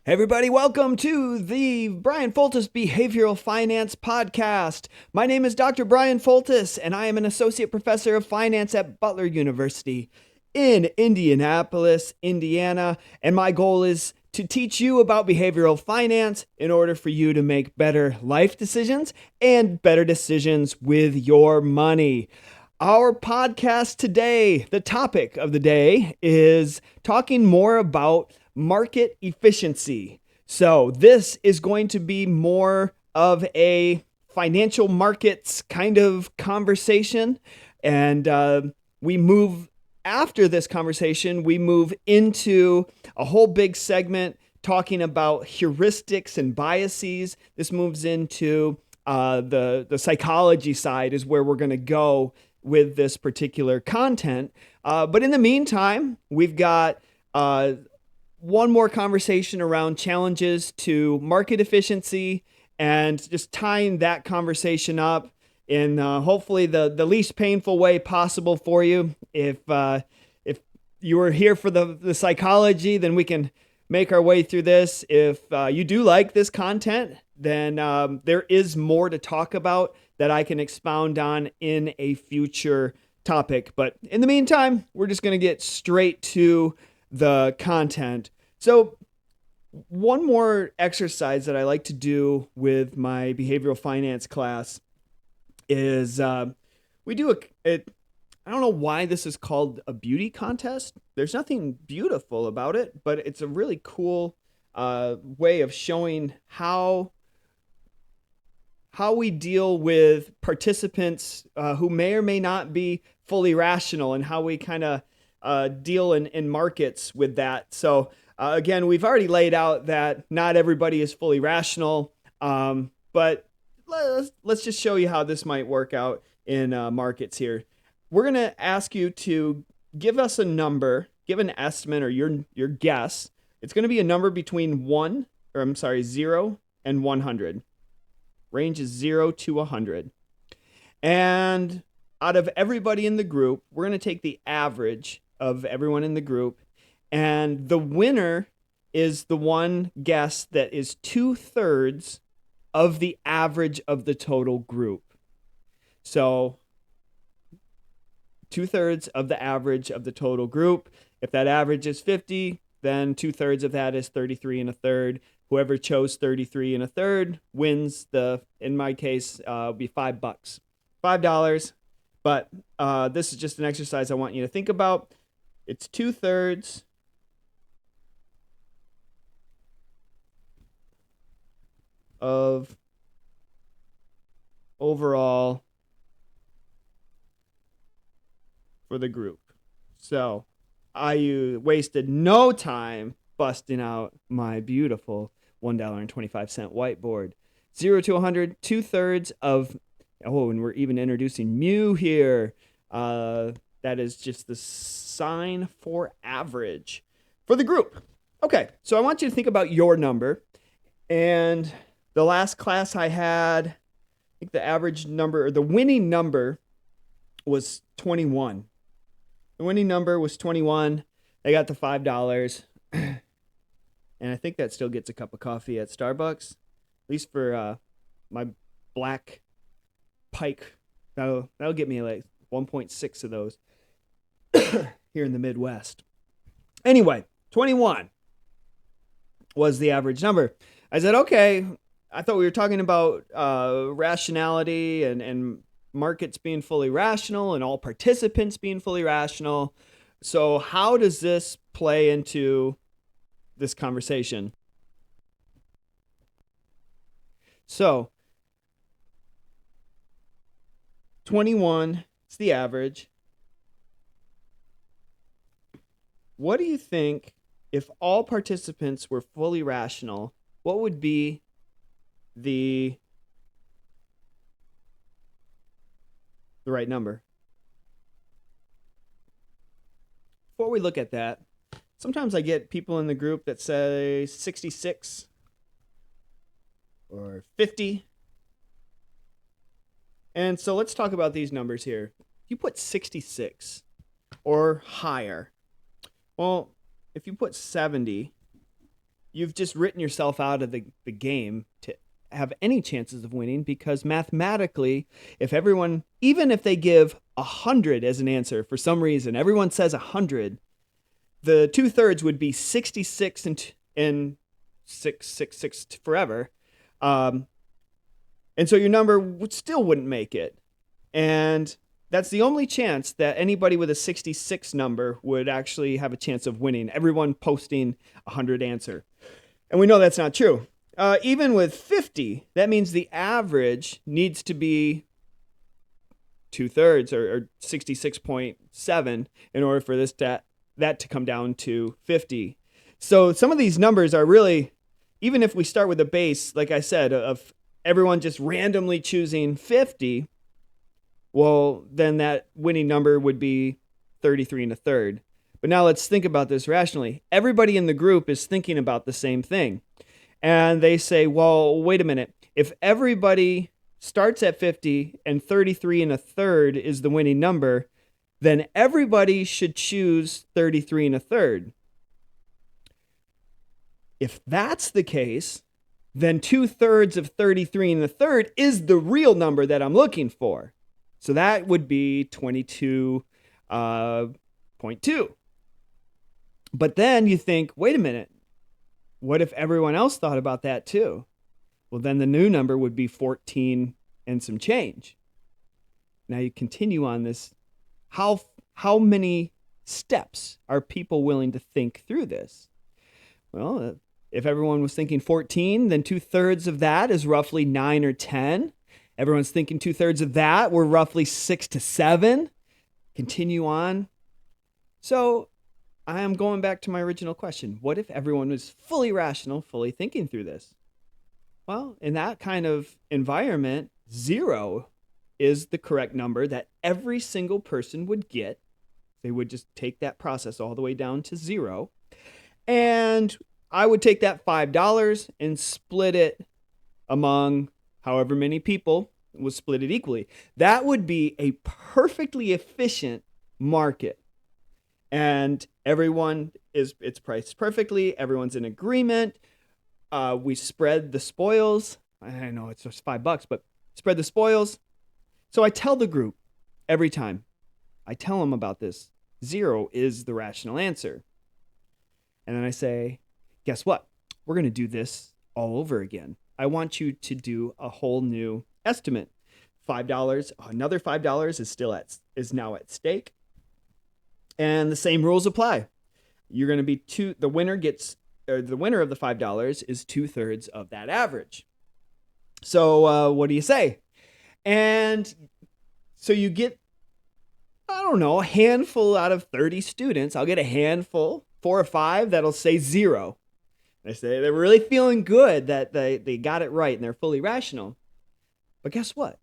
Hey everybody, welcome to the Bryan Foltice Behavioral Finance Podcast. My name is Dr. Bryan Foltice, and I am an associate professor of finance at Butler University in Indianapolis, Indiana. And my goal is to teach you about behavioral finance in order for you to make better life decisions and better decisions with your money. Our podcast today, the topic of the day, is talking more about market efficiency. So this is going to be more of a financial markets kind of conversation. And after this conversation, we move into a whole big segment talking about heuristics and biases. This moves into the psychology side is where we're going to go with this particular content. But in the meantime, we've got one more conversation around challenges to market efficiency and just tying that conversation up in hopefully the least painful way possible for you. If you were here for the psychology, then we can make our way through this. If you do like this content, then there is more to talk about that I can expound on in a future topic. But in the meantime, we're just going to get straight to the content. So one more exercise that I like to do with my behavioral finance class is we do I don't know why this is called a beauty contest. There's nothing beautiful about it, but it's a really cool way of showing how we deal with participants who may or may not be fully rational and how we kind of deal in markets with that. So again, we've already laid out that not everybody is fully rational, but let's just show you how this might work out in markets here. We're going to ask you to give us a number, give an estimate or your guess. It's going to be a number between 0 and 100. Range is 0 to 100. And out of everybody in the group, we're going to take the average of everyone in the group. And the winner is the one guess that is 2/3 of the average of the total group. So 2/3 of the average of the total group. If that average is 50, then 2/3 of that is 33 1/3. Whoever chose 33 1/3 wins in my case, will be $5. $5. But this is just an exercise I want you to think about. It's 2/3 of overall for the group. So I wasted no time busting out my beautiful $1.25 whiteboard. 0 to 100, 2/3 of, and we're even introducing mu here. That is just the sign for average for the group. Okay, so I want you to think about your number. And the last class I had, I think the average number, or the winning number was 21. The winning number was 21. I got the $5. And I think that still gets a cup of coffee at Starbucks, at least for my black pike. That'll get me like 1.6 of those here in the Midwest. Anyway, 21 was the average number. I said, okay, I thought we were talking about rationality and markets being fully rational and all participants being fully rational. So how does this play into this conversation? So 21 is the average. What do you think if all participants were fully rational? What would be the right number? Before we look at that, sometimes I get people in the group that say 66 or 50. And so let's talk about these numbers here. If you put 66 or higher, well, if you put 70, you've just written yourself out of the game to have any chances of winning, because mathematically, if everyone, even if they give 100 as an answer for some reason, everyone says 100, the 2/3 would be 66 and 666 forever. And so your number still wouldn't make it. And that's the only chance that anybody with a 66 number would actually have a chance of winning. Everyone posting 100 answer. And we know that's not true. Even with 50, that means the average needs to be 2/3 or 66.7 in order for that to come down to 50. So some of these numbers are really, even if we start with a base, like I said, of everyone just randomly choosing 50, well, then that winning number would be 33 1/3. But now let's think about this rationally. Everybody in the group is thinking about the same thing. And they say, well, wait a minute. If everybody starts at 50 and 33 1/3 is the winning number, then everybody should choose 33 1/3. If that's the case, then 2/3 of 33 1/3 is the real number that I'm looking for. So that would be 22.2. But then you think, wait a minute, what if everyone else thought about that too? Well, then the new number would be 14 and some change. Now you continue on this. How many steps are people willing to think through this? Well, if everyone was thinking 14, then 2/3 of that is roughly 9 or 10. Everyone's thinking 2/3 of that, we're roughly 6 to 7. Continue on. So I am going back to my original question. What if everyone was fully rational, fully thinking through this? Well, in that kind of environment, 0 is the correct number that every single person would get. They would just take that process all the way down to 0. And I would take that $5 and split it among however many people, was split it equally. That would be a perfectly efficient market. And everyone it's priced perfectly. Everyone's in agreement. We spread the spoils. I know it's just $5, but spread the spoils. So I tell the group every time. I tell them about this. 0 is the rational answer. And then I say, guess what? We're going to do this all over again. I want you to do a whole new estimate. $5, another $5 is now at stake. And the same rules apply. You're going to be the winner of the $5 is 2/3 of that average. So what do you say? And so you get, I don't know, a handful out of 30 students. I'll get a handful, 4 or 5, that'll say 0. They say they're really feeling good that they got it right and they're fully rational. But guess what?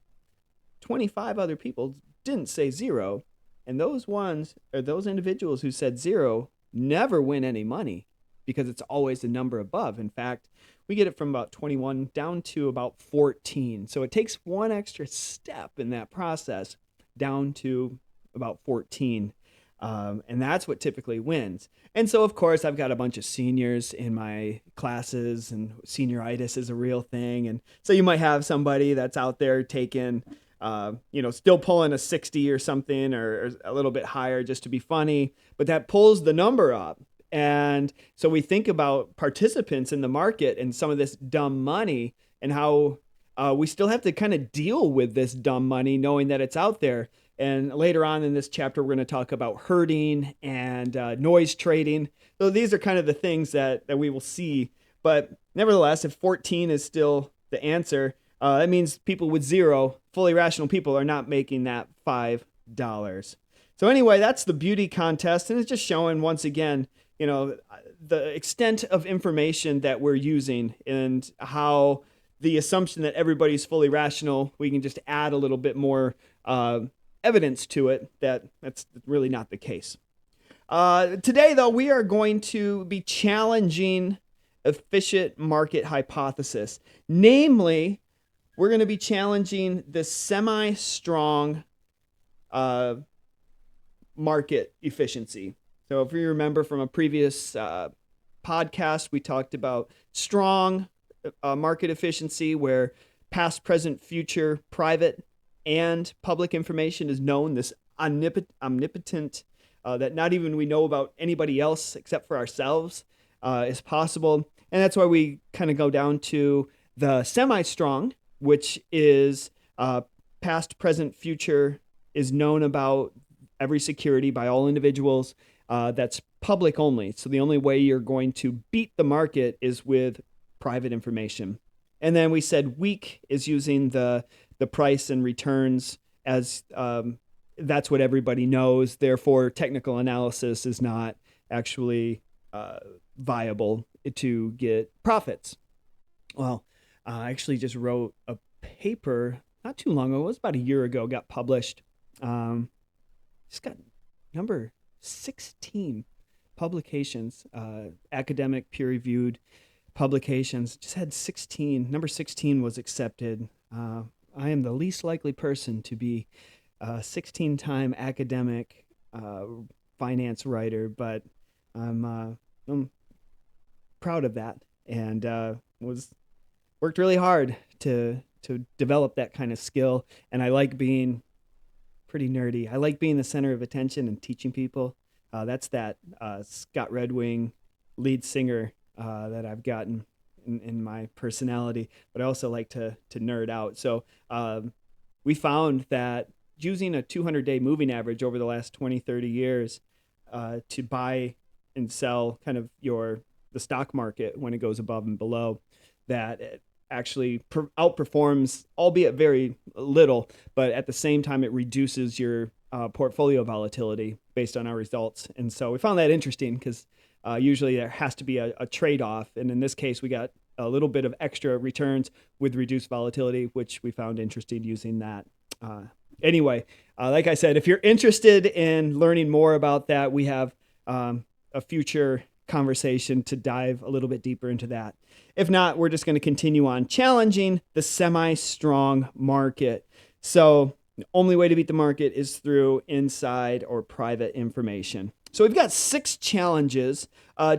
25 other people didn't say 0. And those individuals who said 0 never win any money because it's always the number above. In fact, we get it from about 21 down to about 14. So it takes one extra step in that process down to about 14. And that's what typically wins. And so, of course, I've got a bunch of seniors in my classes, and senioritis is a real thing. And so you might have somebody that's out there taking, still pulling a 60 or something, or a little bit higher just to be funny, but that pulls the number up. And so we think about participants in the market and some of this dumb money, and how we still have to kind of deal with this dumb money, knowing that it's out there. And later on in this chapter, we're going to talk about herding and noise trading. So these are kind of the things that we will see. But nevertheless, if 14 is still the answer, that means people with 0, fully rational people, are not making that $5. So anyway, that's the beauty contest. And it's just showing, once again, the extent of information that we're using, and how the assumption that everybody's fully rational, we can just add a little bit more evidence to it that's really not the case. Today, though, we are going to be challenging efficient market hypothesis. Namely, we're going to be challenging the semi-strong market efficiency. So if you remember from a previous podcast, we talked about strong market efficiency, where past, present, future, private, and public information is known. This omnipotent that not even we know about anybody else except for ourselves is possible. And that's why we kind of go down to the semi-strong, which is past, present, future is known about every security by all individuals. That's public only. So the only way you're going to beat the market is with private information. And then we said weak is using the price and returns as that's what everybody knows. Therefore, technical analysis is not actually viable to get profits. Well, I actually just wrote a paper not too long ago. It was about a year ago, got published. It's got number 16 publications, academic peer-reviewed publications. Just had 16. Number 16 was accepted. I am the least likely person to be a 16-time academic finance writer, but I'm proud of that, and worked really hard to develop that kind of skill. And I like being pretty nerdy. I like being the center of attention and teaching people. That's that Scott Redwing lead singer that I've gotten in my personality, but I also like to nerd out. So we found that using a 200-day moving average over the last 20, 30 years to buy and sell kind of the stock market when it goes above and below, that it actually outperforms, albeit very little, but at the same time it reduces your portfolio volatility based on our results. And so we found that interesting because usually there has to be a trade-off. And in this case, we got a little bit of extra returns with reduced volatility, which we found interesting using that. Anyway, like I said, if you're interested in learning more about that, we have a future conversation to dive a little bit deeper into that. If not, we're just going to continue on challenging the semi-strong market. So the only way to beat the market is through inside or private information. So we've got 6 challenges,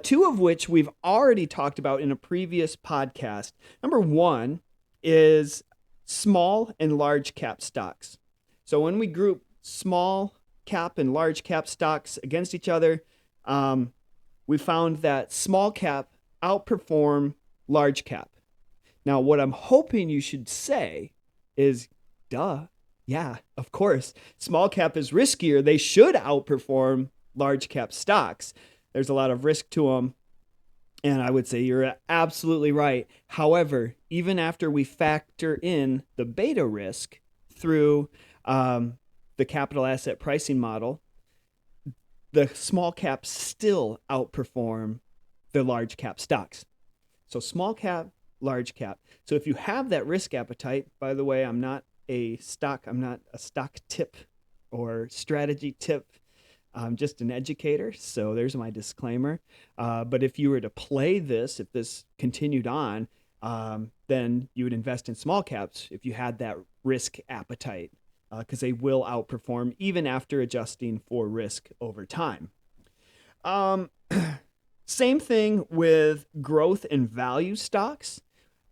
2 of which we've already talked about in a previous podcast. Number 1 is small and large cap stocks. So when we group small cap and large cap stocks against each other, we found that small cap outperform large cap. Now, what I'm hoping you should say is, duh, yeah, of course. Small cap is riskier. They should outperform large cap stocks. There's a lot of risk to them. And I would say you're absolutely right. However, even after we factor in the beta risk through the capital asset pricing model, the small caps still outperform the large cap stocks. So small cap, large cap. So if you have that risk appetite, by the way, I'm not a stock tip or strategy tip. I'm just an educator. So there's my disclaimer. But if you were to play this, if this continued on, then you would invest in small caps if you had that risk appetite, because they will outperform even after adjusting for risk over time. Same thing with growth and value stocks.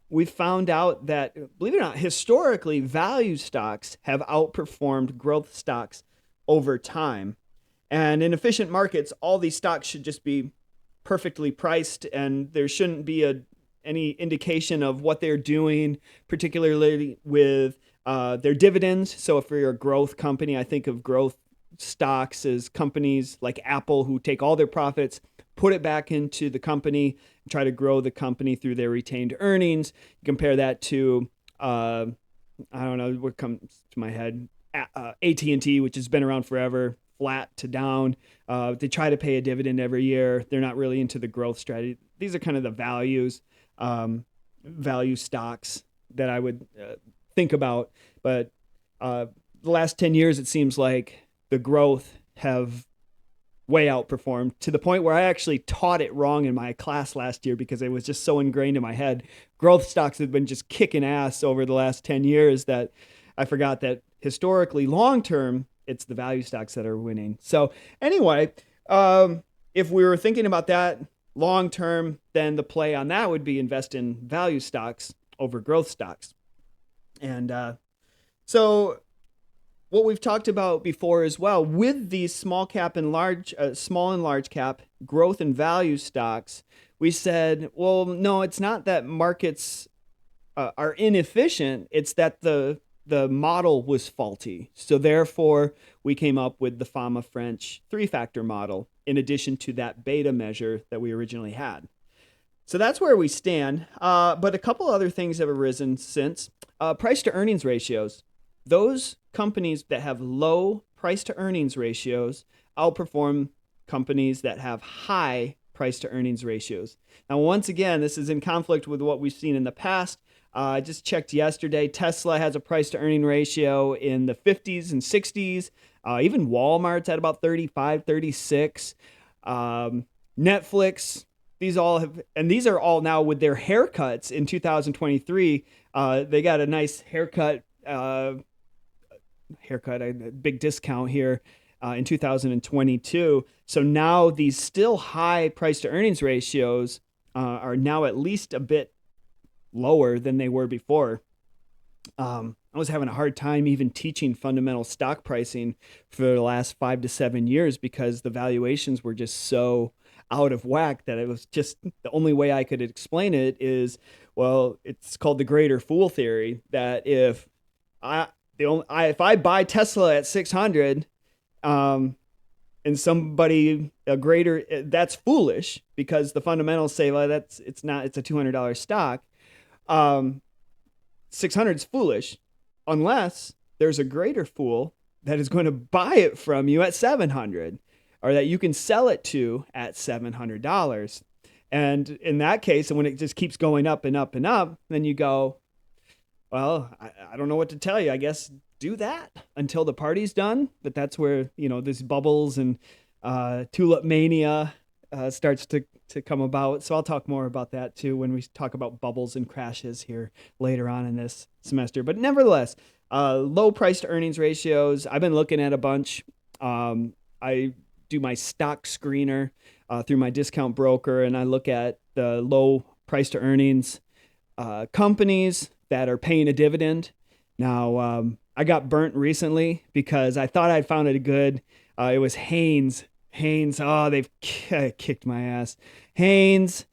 We found out that, believe it or not, historically, value stocks have outperformed growth stocks over time. And in efficient markets, all these stocks should just be perfectly priced, and there shouldn't be any indication of what they're doing, particularly with their dividends. So if you're a growth company, I think of growth stocks as companies like Apple who take all their profits, put it back into the company, and try to grow the company through their retained earnings. You compare that to, I don't know what comes to my head, AT&T, which has been around forever, flat to down. They try to pay a dividend every year. They're not really into the growth strategy. These are kind of the value stocks that I would think about. But the last 10 years, it seems like the growth have way outperformed, to the point where I actually taught it wrong in my class last year because it was just so ingrained in my head. Growth stocks have been just kicking ass over the last 10 years that I forgot that historically, long-term, it's the value stocks that are winning. So anyway, if we were thinking about that, long term, then the play on that would be invest in value stocks over growth stocks. And so what we've talked about before as well with these small and large cap growth and value stocks, we said, well, no, it's not that markets are inefficient. It's that the model was faulty. So therefore, we came up with the Fama-French 3-factor model in addition to that beta measure that we originally had. So that's where we stand. But a couple other things have arisen since. Price to earnings ratios. Those companies that have low price to earnings ratios outperform companies that have high price to earnings ratios. Now, once again, this is in conflict with what we've seen in the past. I just checked yesterday. Tesla has a price to earning ratio in the 50s and 60s. Even Walmart's at about 35, 36. Netflix, these are all now with their haircuts in 2023. They got a nice haircut, a big discount here in 2022. So now these still high price to earnings ratios are now at least a bit lower than they were before. I was having a hard time even teaching fundamental stock pricing for the last 5 to 7 years because the valuations were just so out of whack that it was just the only way I could explain it is, well, it's called the greater fool theory, that if I buy Tesla at 600 and somebody that's foolish because the fundamentals say, well, it's a $200 stock. 600 is foolish unless there's a greater fool that is going to buy it from you at 700 or that you can sell it to at $700. And in that case, and when it just keeps going up and up and up, then you go, well, I don't know what to tell you. I guess do that until the party's done. But that's where, these bubbles and tulip mania starts to come about. So I'll talk more about that too when we talk about bubbles and crashes here later on in this semester. But nevertheless, low price to earnings ratios. I've been looking at a bunch. I do my stock screener through my discount broker, and I look at the low price to earnings companies that are paying a dividend. Now, I got burnt recently because I thought I'd found it good. It was Haynes. They've kicked my ass. Haynes,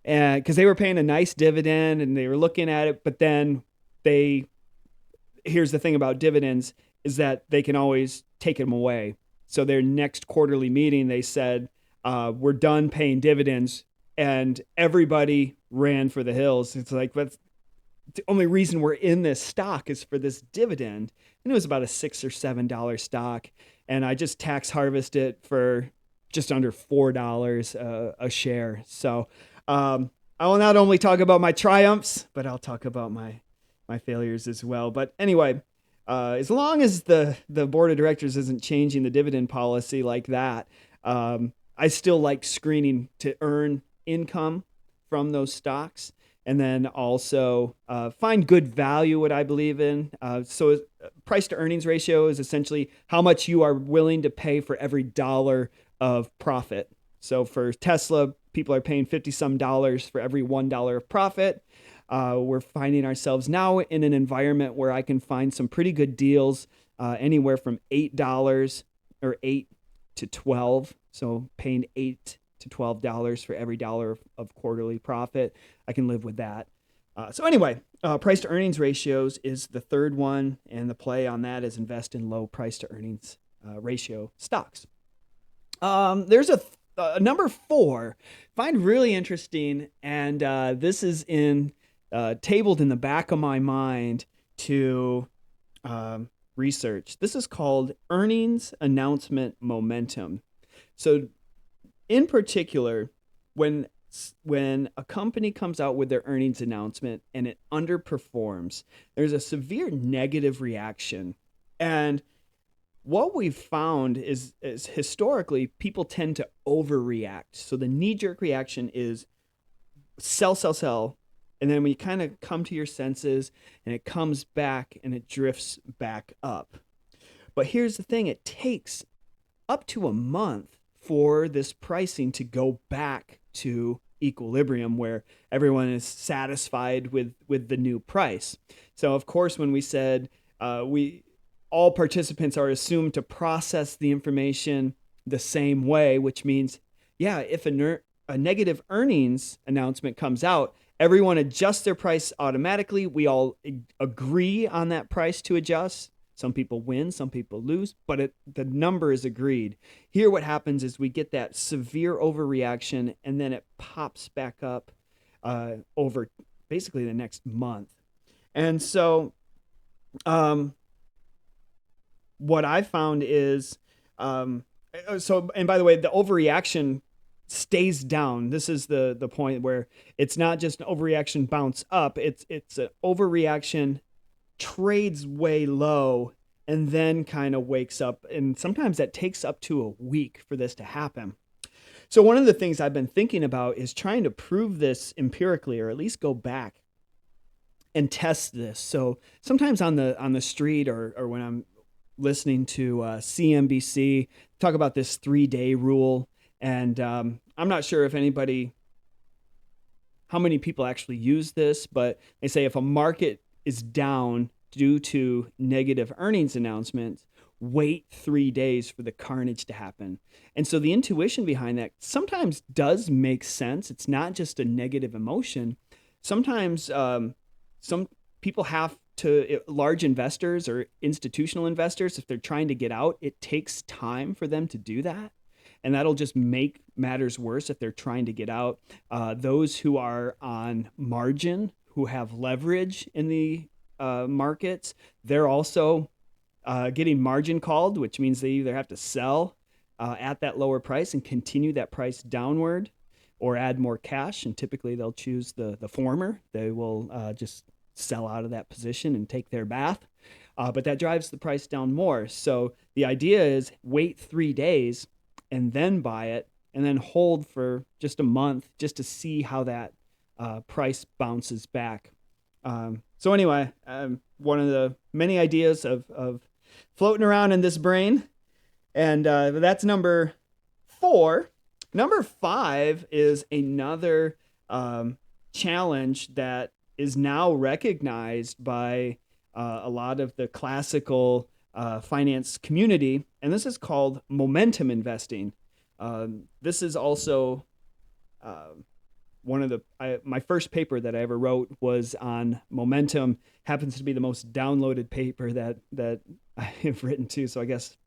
because they were paying a nice dividend and they were looking at it, but then here's the thing about dividends is that they can always take them away. So their next quarterly meeting, they said, we're done paying dividends, and everybody ran for the hills. It's like, that's the only reason we're in this stock is for this dividend. And it was about a $6 or $7 stock. And I just tax harvest it for just under $4 a share. So I will not only talk about my triumphs, but I'll talk about my failures as well. But anyway, as long as the board of directors isn't changing the dividend policy like that, I still like screening to earn income from those stocks. And then also find good value, what I believe in. So price to earnings ratio is essentially how much you are willing to pay for every dollar of profit. So for Tesla, people are paying 50 some dollars for every $1 of profit. We're finding ourselves now in an environment where I can find some pretty good deals, anywhere from $8 or 8 to 12. So paying $8 to $12 for every dollar of quarterly profit. I can live with that. So anyway, price to earnings ratios is the third one, and the play on that is invest in low price to earnings ratio stocks. There's a number 4, find really interesting, and this is tabled in the back of my mind to research. This is called earnings announcement momentum. So in particular, when a company comes out with their earnings announcement and it underperforms, there's a severe negative reaction. And what we've found is historically people tend to overreact. So the knee-jerk reaction is sell, sell, sell. And then when you kind of come to your senses and it comes back and it drifts back up. But here's the thing, it takes up to a month for this pricing to go back to equilibrium where everyone is satisfied with the new price. So of course, when we said we all participants are assumed to process the information the same way, which means, yeah, if a negative earnings announcement comes out, everyone adjusts their price automatically. We all agree on that price to adjust. Some people win, some people lose, but the number is agreed. Here, what happens is we get that severe overreaction, and then it pops back up over basically the next month. And so, what I found is, and by the way, the overreaction stays down. This is the point where it's not just an overreaction bounce up. It's an overreaction trades way low and then kind of wakes up. And sometimes that takes up to a week for this to happen. So one of the things I've been thinking about is trying to prove this empirically, or at least go back and test this. So sometimes on the street or when I'm listening to CNBC talk about this 3-day rule. And I'm not sure if how many people actually use this, but they say if a market is down due to negative earnings announcements, wait 3 days for the carnage to happen. And so the intuition behind that sometimes does make sense. It's not just a negative emotion. Sometimes some people have to, large investors or institutional investors, if they're trying to get out, it takes time for them to do that. And that'll just make matters worse if they're trying to get out. Those who are on margin, who have leverage in the markets, they're also getting margin called, which means they either have to sell at that lower price and continue that price downward, or add more cash. And typically they'll choose the former. They will just sell out of that position and take their bath. But that drives the price down more. So the idea is wait 3 days and then buy it, and then hold for just a month just to see how that price bounces back. So anyway, one of the many ideas of floating around in this brain. And that's number 4. Number 5 is another challenge that is now recognized by a lot of the classical finance community, and this is called momentum investing. This is also one of my first paper that I ever wrote was on momentum. Happens to be the most downloaded paper that I have written too. So I guess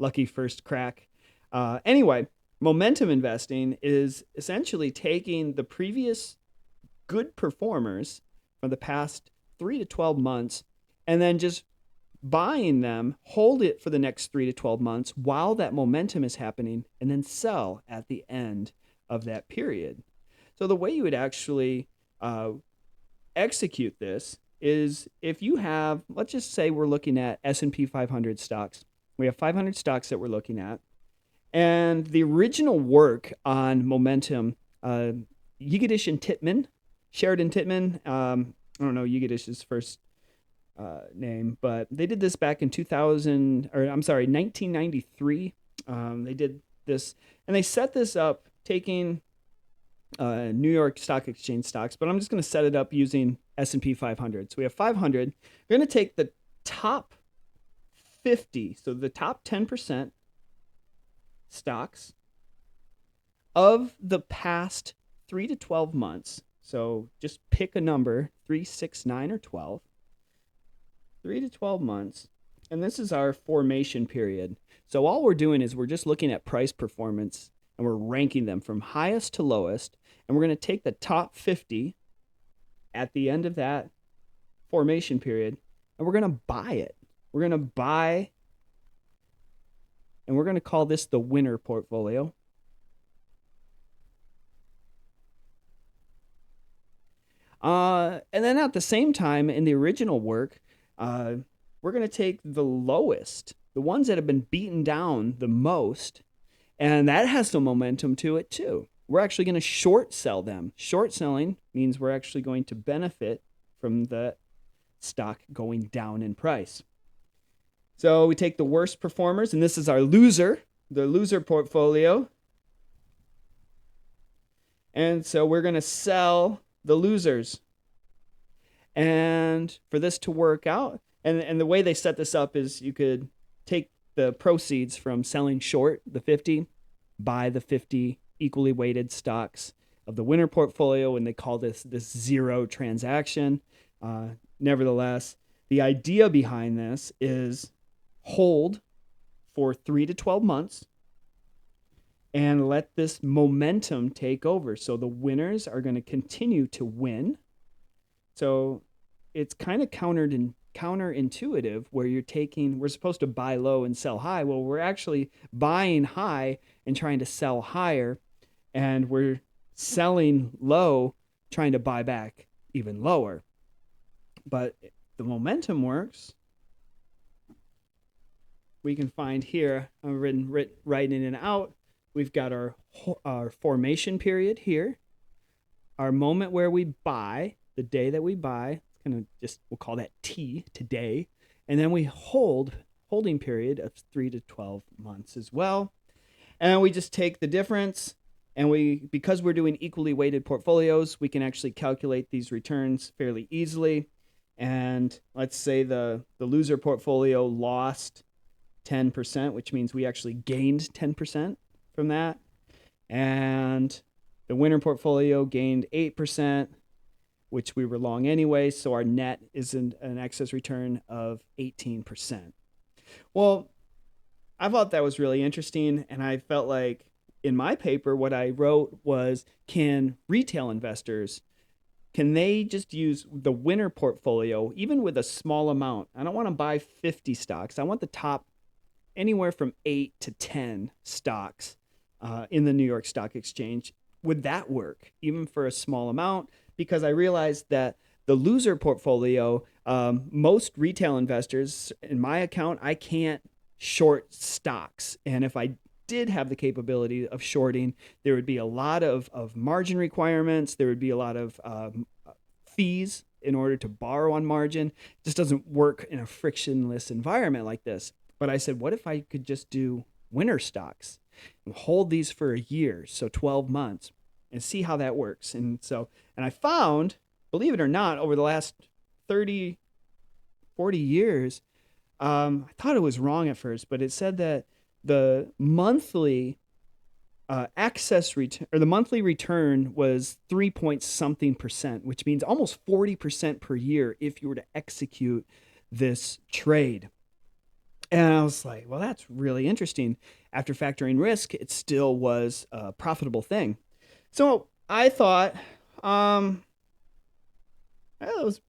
lucky first crack. Anyway, momentum investing is essentially taking the previous good performers from the past 3 to 12 months and then just buying them, hold it for the next 3 to 12 months while that momentum is happening, and then sell at the end of that period. So the way you would actually execute this is if you have, let's just say we're looking at S&P 500 stocks. We have 500 stocks that we're looking at. And the original work on momentum, Yigitish and Titman, Sheridan Titman, I don't know Yigitish's first name, but they did this back in 1993. They did this, and they set this up taking New York Stock Exchange stocks, but I'm just going to set it up using S&P 500. So we have 500. We're going to take the top 50, so the top 10% stocks of the past 3 to 12 months. So just pick a number, 3, 6, 9, or 12. 3 to 12 months. And this is our formation period. So all we're doing is we're just looking at price performance and we're ranking them from highest to lowest. And we're going to take the top 50 at the end of that formation period and we're going to buy it. We're going to buy, and we're going to call this the winner portfolio. And then at the same time, in the original work, we're going to take the lowest, the ones that have been beaten down the most, and that has some momentum to it too. We're actually going to short sell them. Short selling means we're actually going to benefit from the stock going down in price. So we take the worst performers, and this is our loser. the loser portfolio. And so we're going to sell the losers. And for this to work out, and the way they set this up is you could take the proceeds from selling short the 50, buy the 50 equally weighted stocks of the winner portfolio, and they call this zero transaction. Nevertheless, the idea behind this is hold for 3 to 12 months and let this momentum take over. So the winners are going to continue to win. So it's kind of counterintuitive where we're supposed to buy low and sell high. Well, we're actually buying high and trying to sell higher, and we're selling low, trying to buy back even lower. But the momentum works. We can find here, I've writing it out. We've got our formation period here, our moment where we buy, the day that we buy, we'll call that T, today. And then we holding period of 3 to 12 months as well. And we just take the difference, and because we're doing equally weighted portfolios, we can actually calculate these returns fairly easily. And let's say the loser portfolio lost 10%, which means we actually gained 10% from that. And the winner portfolio gained 8%, which we were long anyway, so our net is an excess return of 18%. Well, I thought that was really interesting, and I felt like in my paper, what I wrote was, can retail investors, can they just use the winner portfolio, even with a small amount? I don't want to buy 50 stocks. I want the top anywhere from 8 to 10 stocks in the New York Stock Exchange. Would that work, even for a small amount? Because I realized that the loser portfolio, most retail investors, in my account, I can't short stocks. And if I did have the capability of shorting, there would be a lot of margin requirements. There would be a lot of fees in order to borrow on margin. It just doesn't work in a frictionless environment like this. But I said, what if I could just do winner stocks and hold these for a year, so 12 months, and see how that works? And I found, believe it or not, over the last 30, 40 years, I thought it was wrong at first, but it said that the monthly excess return, or the monthly return, was 3 point something percent, which means almost 40% per year if you were to execute this trade. And I was like, well, that's really interesting. After factoring risk, it still was a profitable thing. So I thought, it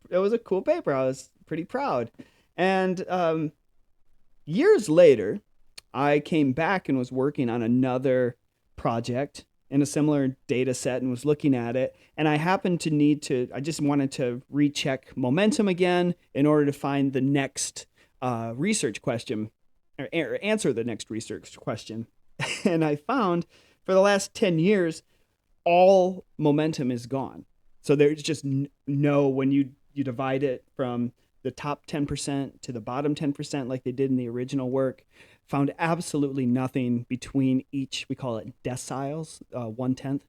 was a cool paper. I was pretty proud. And years later, I came back and was working on another project in a similar data set and was looking at it. And I happened to I just wanted to recheck momentum again in order to find the next research question, or answer the next research question. And I found for the last 10 years, all momentum is gone. So there's just no, when you divide it from the top 10% to the bottom 10%, like they did in the original work, found absolutely nothing between each, we call it deciles, 1/10.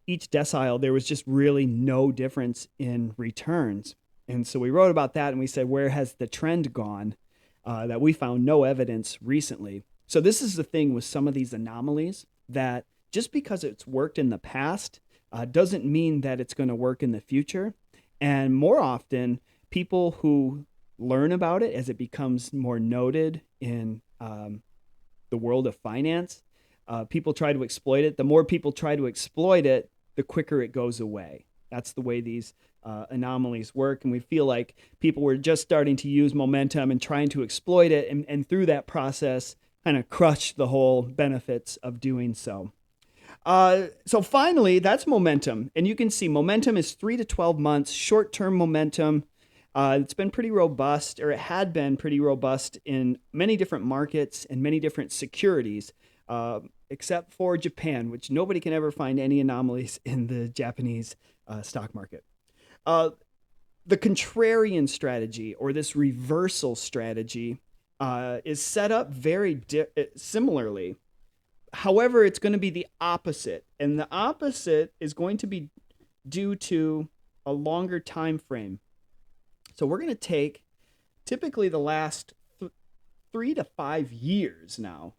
Each decile, there was just really no difference in returns. And so we wrote about that, and we said, where has the trend gone? That we found no evidence recently. So this is the thing with some of these anomalies, that just because it's worked in the past doesn't mean that it's going to work in the future. And more often, people who learn about it as it becomes more noted in the world of finance, people try to exploit it. The more people try to exploit it, the quicker it goes away. That's the way these anomalies work. And we feel like people were just starting to use momentum and trying to exploit it, and through that process, kind of crush the whole benefits of doing so. So finally, that's momentum. And you can see momentum is 3 to 12 months, short-term momentum. It's been pretty robust, or it had been pretty robust in many different markets and many different securities, except for Japan, which nobody can ever find any anomalies in the Japanese stock market. The contrarian strategy, or this reversal strategy, is set up very similarly. However, it's going to be the opposite. And the opposite is going to be due to a longer time frame. So we're going to take typically the last 3 to 5 years now.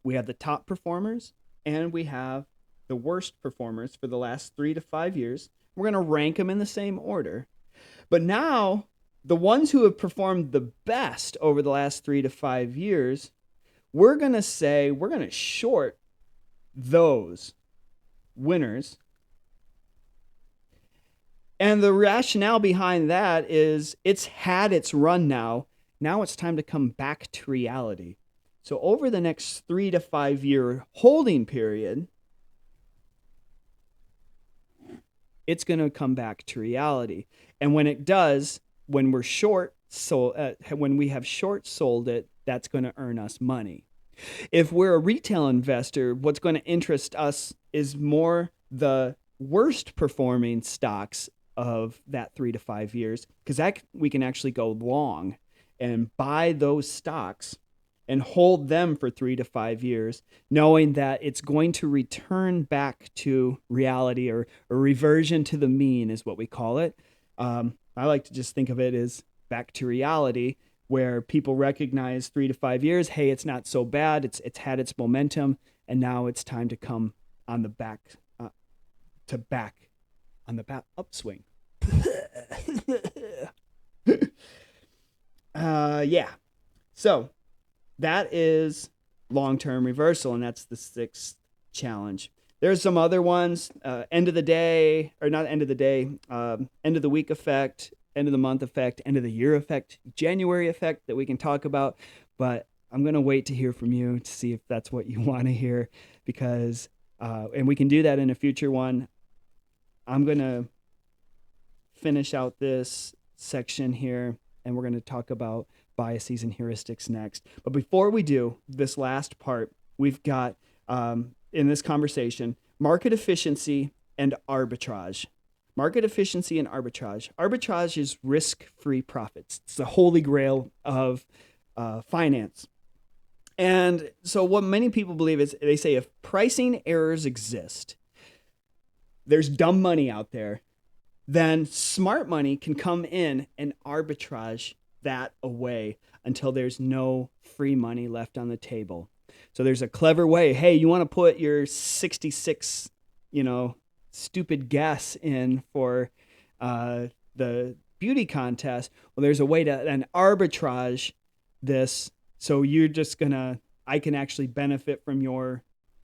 We have the top performers and we have the worst performers for the last 3 to 5 years. We're going to rank them in the same order. But now, the ones who have performed the best over the last 3 to 5 years, we're going to say we're going to short those winners. And the rationale behind that is it's had its run now. Now it's time to come back to reality. So over the next 3 to 5 year holding period, it's going to come back to reality. And when it does, when we're short, when we have short sold it, that's going to earn us money. If we're a retail investor, what's going to interest us is more the worst performing stocks of that 3 to 5 years, because we can actually go long and buy those stocks and hold them for 3 to 5 years, knowing that it's going to return back to reality, or a reversion to the mean is what we call it. I like to just think of it as back to reality, where people recognize 3 to 5 years, hey, it's not so bad. It's had its momentum, and now it's time to come on the back upswing. Yeah. So that is long-term reversal, and that's the 6th challenge. There's some other ones, end of the day, or not end of the day, end of the week effect, end of the month effect, end of the year effect, January effect that we can talk about. But I'm going to wait to hear from you to see if that's what you want to hear, because, and we can do that in a future one. I'm going to finish out this section here, and we're going to talk about biases and heuristics next. But before we do this last part, we've got, in this conversation, market efficiency and arbitrage. Market efficiency and arbitrage. Arbitrage is risk-free profits. It's the holy grail of finance. And so what many people believe is, they say if pricing errors exist, there's dumb money out there, then smart money can come in and arbitrage that away until there's no free money left on the table. So there's a clever way. Hey, you want to put your 66, stupid guess in for the beauty contest. Well, there's a way to then arbitrage this. So you're just I can actually benefit from if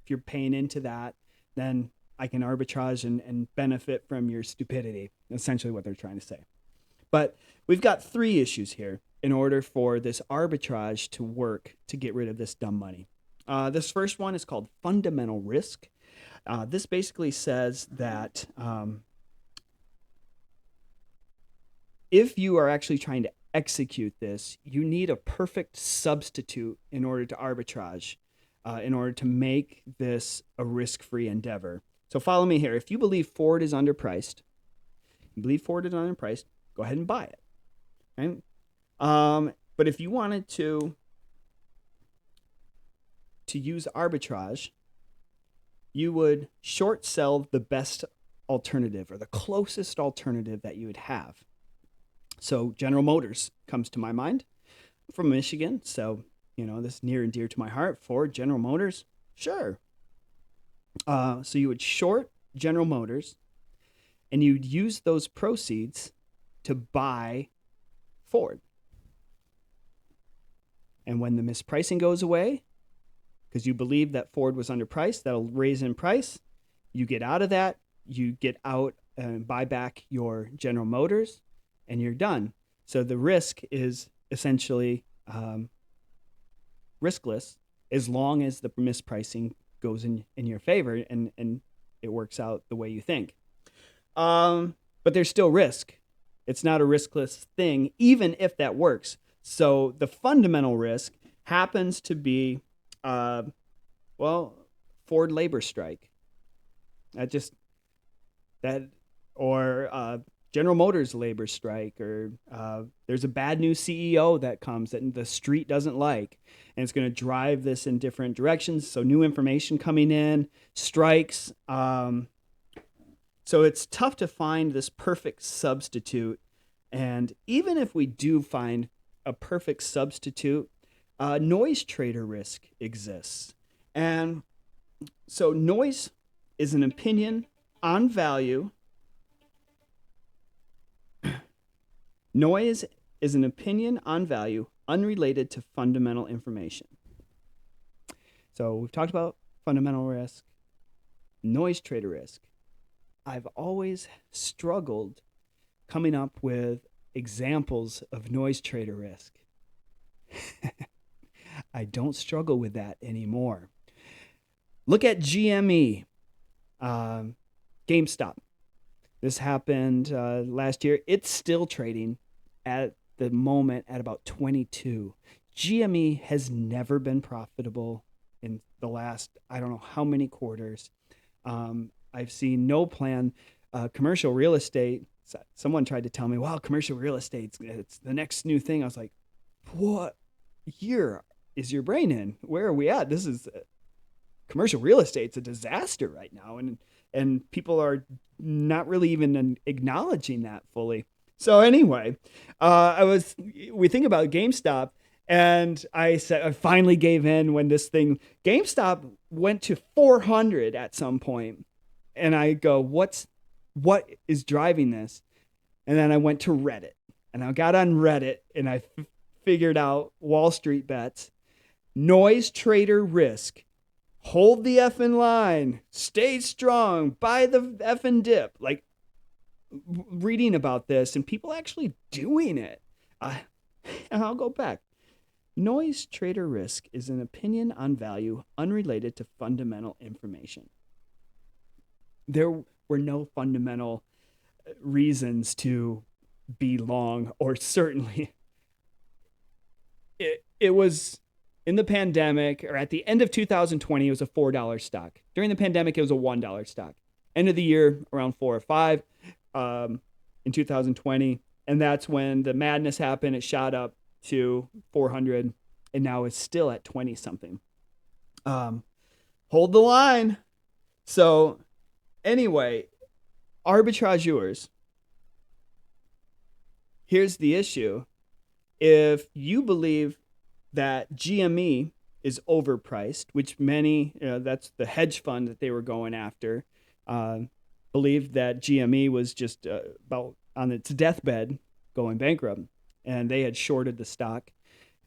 you're paying into that, then I can arbitrage and benefit from your stupidity. Essentially what they're trying to say. But we've got 3 issues here in order for this arbitrage to work to get rid of this dumb money. This first one is called fundamental risk. This basically says that if you are actually trying to execute this, you need a perfect substitute in order to arbitrage, in order to make this a risk-free endeavor. So follow me here. If you believe Ford is underpriced, go ahead and buy it. Right? But if you wanted to use arbitrage, you would short sell the best alternative, or the closest alternative that you would have. So General Motors comes to my mind. I'm from Michigan, so this is near and dear to my heart. Ford, General Motors, sure. So you would short General Motors, and you'd use those proceeds to buy Ford. And when the mispricing goes away, because you believe that Ford was underpriced, that'll raise in price, you get out of that, you get out and buy back your General Motors, and you're done. So the risk is essentially riskless, as long as the mispricing goes in your favor and it works out the way you think. But there's still risk. It's not a riskless thing, even if that works. So the fundamental risk happens to be, Ford labor strike. General General Motors labor strike, or there's a bad new CEO that comes that the street doesn't like, and it's going to drive this in different directions. So new information coming in, strikes. So it's tough to find this perfect substitute. And even if we do find a perfect substitute, noise trader risk exists. And so noise is an opinion on value. Noise is an opinion on value unrelated to fundamental information. So we've talked about fundamental risk, noise trader risk. I've always struggled coming up with examples of noise trader risk. I don't struggle with that anymore. Look at GME, GameStop. This happened last year. It's still trading at the moment at about 22. GME has never been profitable in the last, I don't know how many quarters. I've seen no plan. Commercial real estate, someone tried to tell me, wow, commercial real estate, it's the next new thing. I was like, what year is your brain in? Where are we at? This is commercial real estate's a disaster right now. And people are not really even acknowledging that fully. So anyway, we think about GameStop, and I said, I finally gave in when this thing, GameStop went to 400 at some point. And I go, what is driving this? And then I went to Reddit, and I got on Reddit, and I figured out Wall Street bets, noise trader risk, hold the effing line, stay strong, buy the effing dip. Like, reading about this and people actually doing it. And I'll go back. Noise trader risk is an opinion on value unrelated to fundamental information. There were no fundamental reasons to be long, or certainly it was in the pandemic, or at the end of 2020, it was a $4 stock. During the pandemic, it was a $1 stock. End of the year, around 4 or 5 in 2020. And that's when the madness happened. It shot up to 400, and now it's still at 20 something. Hold the line. So anyway, arbitrageurs. Here's the issue. If you believe that GME is overpriced, which many, that's the hedge fund that they were going after, believed that GME was just about on its deathbed going bankrupt, and they had shorted the stock.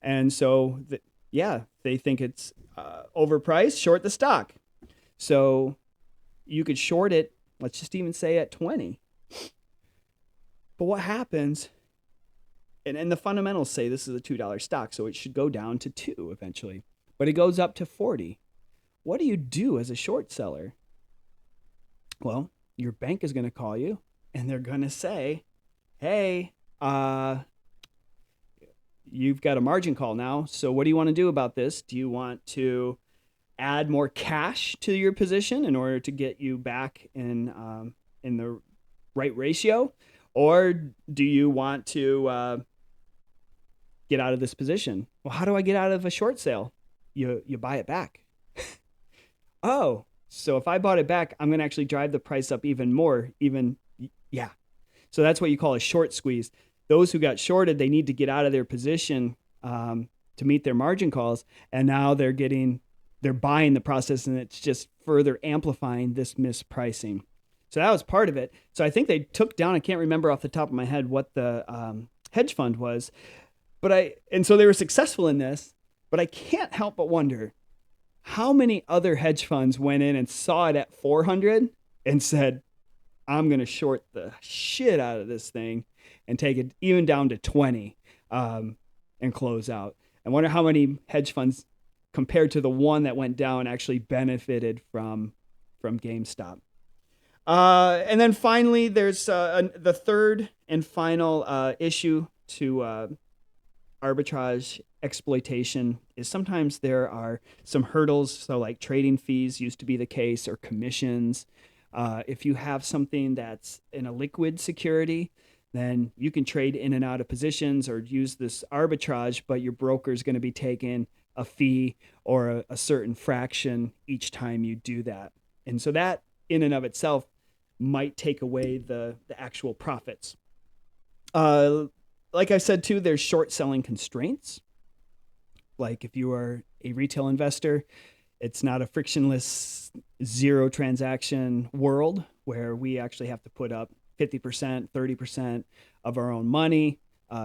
And so, they think it's overpriced, short the stock. So you could short it, let's just even say at 20. But what happens, and the fundamentals say this is a $2 stock, so it should go down to 2 eventually. But it goes up to 40. What do you do as a short seller? Well, your bank is going to call you, and they're going to say, hey, you've got a margin call now, so what do you want to do about this? Do you want to add more cash to your position in order to get you back in the right ratio? Or do you want to get out of this position? Well, how do I get out of a short sale? You buy it back. Oh, so if I bought it back, I'm going to actually drive the price up even more. So that's what you call a short squeeze. Those who got shorted, they need to get out of their position to meet their margin calls. And now they're buying the process, and it's just further amplifying this mispricing. So that was part of it. So I think they took down, I can't remember off the top of my head what the hedge fund was, and so they were successful in this, but I can't help but wonder how many other hedge funds went in and saw it at 400 and said, I'm going to short the shit out of this thing and take it even down to 20 and close out. I wonder how many hedge funds compared to the one that went down actually benefited from GameStop. And then finally, there's the third and final issue to arbitrage exploitation is sometimes there are some hurdles. So like trading fees used to be the case, or commissions. If you have something that's in a liquid security, then you can trade in and out of positions or use this arbitrage, but your broker is going to be taking a fee or a certain fraction each time you do that. And so that in and of itself might take away the actual profits. Like I said too, there's short selling constraints. Like if you are a retail investor, it's not a frictionless zero transaction world where we actually have to put up 50%, 30% of our own money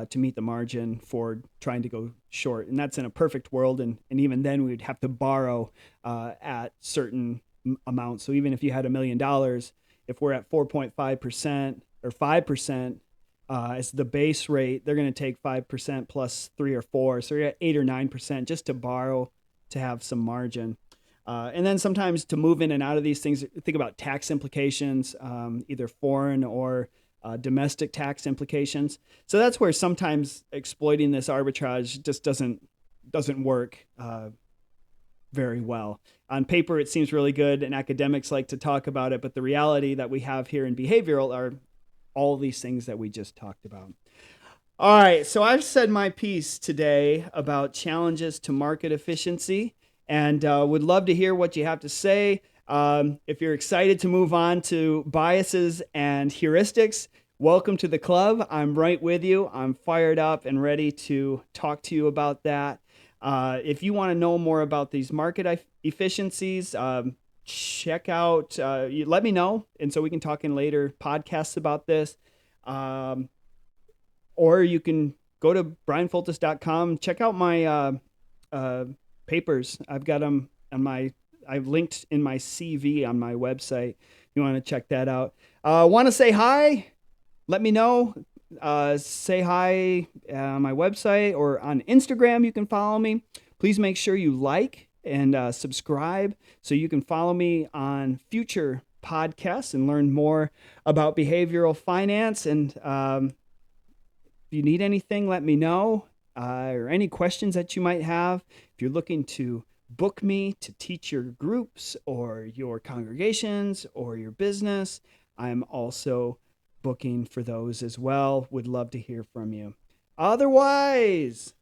to meet the margin for trying to go short. And that's in a perfect world. And even then we'd have to borrow at certain amounts. So even if you had $1 million, if we're at 4.5% or 5%, as the base rate, they're going to take 5% plus 3 or 4. So you're at 8 or 9% just to borrow to have some margin. And then sometimes to move in and out of these things, think about tax implications, either foreign or domestic tax implications. So that's where sometimes exploiting this arbitrage just doesn't work very well. On paper, it seems really good, and academics like to talk about it, but the reality that we have here in behavioral are all these things that we just talked about. All right, so I've said my piece today about challenges to market efficiency, and would love to hear what you have to say. If you're excited to move on to biases and heuristics, welcome to the club. I'm right with you. I'm fired up and ready to talk to you about that. If you want to know more about these market efficiencies, check out, let me know. And so we can talk in later podcasts about this. Or you can go to bryanfoltice.com, check out my papers. I've got them I've linked in my CV on my website. You want to check that out. Want to say hi? Let me know. Say hi on my website or on Instagram. You can follow me. Please make sure you like and subscribe so you can follow me on future podcasts and learn more about behavioral finance. And if you need anything, let me know, or any questions that you might have. If you're looking to book me to teach your groups or your congregations or your business, I'm also booking for those as well. Would love to hear from you. Otherwise,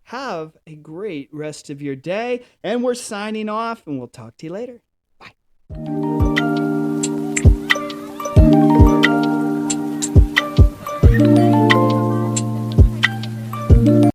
have a great rest of your day, and we're signing off, and we'll talk to you later. Bye.